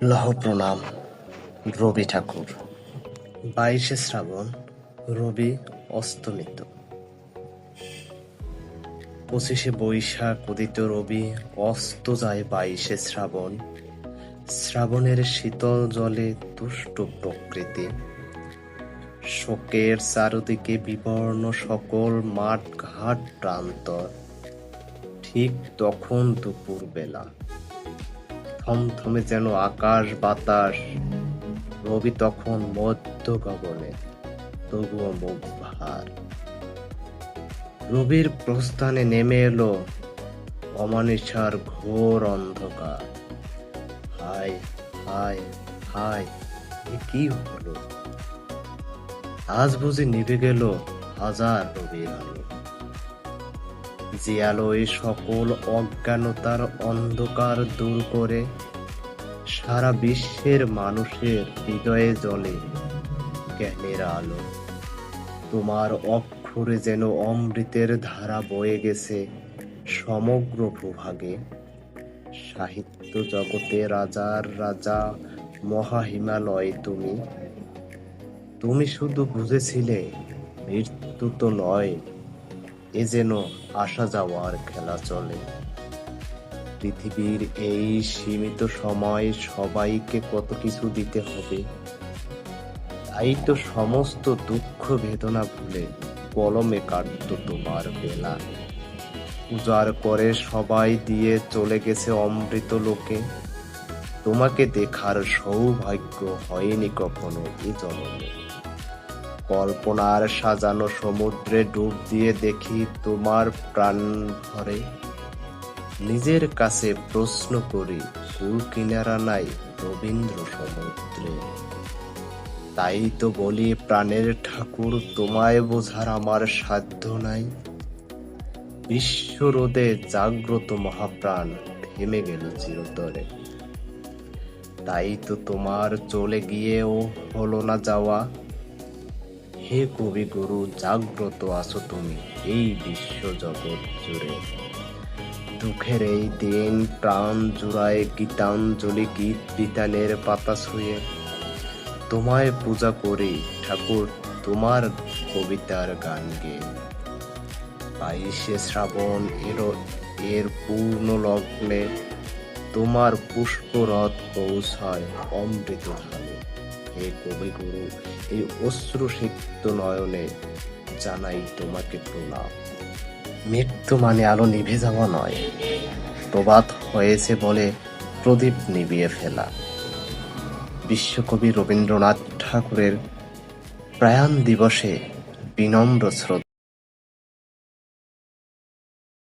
লহ প্রণাম। রবি ঠাকুর। 22শে শ্রাবণ, রবি অস্তমিত। 25শে বৈশাখ উদিত রবি, অস্ত যায় 22শে শ্রাবণ। শ্রাবণের শীতল জলে তুষ্ট প্রকৃতি, শোকের চারদিকে বিবর্ণ সকল মাঠ ঘাট প্রান্তর। ঠিক তখন দুপুর বেলা, থমথমে যেন আকাশ বাতাস। রবি তখন মধ্য গগনে, তবুও মুখ ভার। রবির প্রস্থানে নেমে এলো অমানিসার ঘোর অন্ধকার। হায় হায় হায়, এ কি হলো? আজ বুঝি নিভে গেল হাজার রবির আলো, যে আলোয় সকল অজ্ঞানতার অন্ধকার দূর করে সারা বিশ্বের মানুষের হৃদয়ে জ্বলে জ্ঞানের আলো। তোমার অক্ষরে যেন অমৃতের ধারা বয়ে গেছে সমগ্র ভূভাগে। সাহিত্য জগতে রাজার রাজা মহা হিমালয় তুমি। তুমি শুধু বুঝেছিলে মৃত্যু তো নয়, এ যেন আসা যাওয়ার খেলা চলে। পৃথিবীর এই সীমিত সময় সবাইকে কত কিছু দিতে হবে, তাই তো সমস্ত দুঃখ বেদনা ভুলে কলমে কাটত তোমার বেলা। উজাড় করে সবাই দিয়ে চলে গেছে অমৃত লোকে। তোমাকে দেখার সৌভাগ্য হয়নি কখনো এ জন্মে। কল্পনার সাজানো সমুদ্রে ডুব দিয়ে দেখি তোমার প্রাণ ভরে। নিজের কাছে প্রশ্ন করি, কুল কিনারা নাই রবীন্দ্র সমুদ্রে। তাই তো বলি প্রাণের ঠাকুর, তোমায় বোঝার আমার সাধ্য নাই। বিশ্বরোদে জাগ্রত মহাপ্রাণ থেমে গেল চিরতরে। তাই তো তোমার চলে গিয়েও হলো না যাওয়া। হে কবিগুরু, জাগ্রত আছো তুমি এই বিশ্ব জগৎ জুড়ে। দুঃখের এই দিন প্রাণ জুড়ায় গীতাঞ্জলি, গীত বিতানের পাতা ছুঁয়ে তোমায় পূজা করি ঠাকুর, তোমার কবিতার গান গেয়ে। 22শে শ্রাবণ এর পূর্ণ লগ্নে তোমার পুষ্পরথ পৌঁছায় অমৃত ধামে। হে কবিগুরু, এই অশ্রুসিক্ত নয়নে জানাই তোমাকে প্রণাম। মৃত্যু মানে আলো নিভে যাওয়া নয়, প্রভাত হয়েছে বলে প্রদীপ নিভিয়ে ফেলা। বিশ্বকবি রবীন্দ্রনাথ ঠাকুরের প্রয়াণ দিবসে বিনম্র শ্রদ্ধা।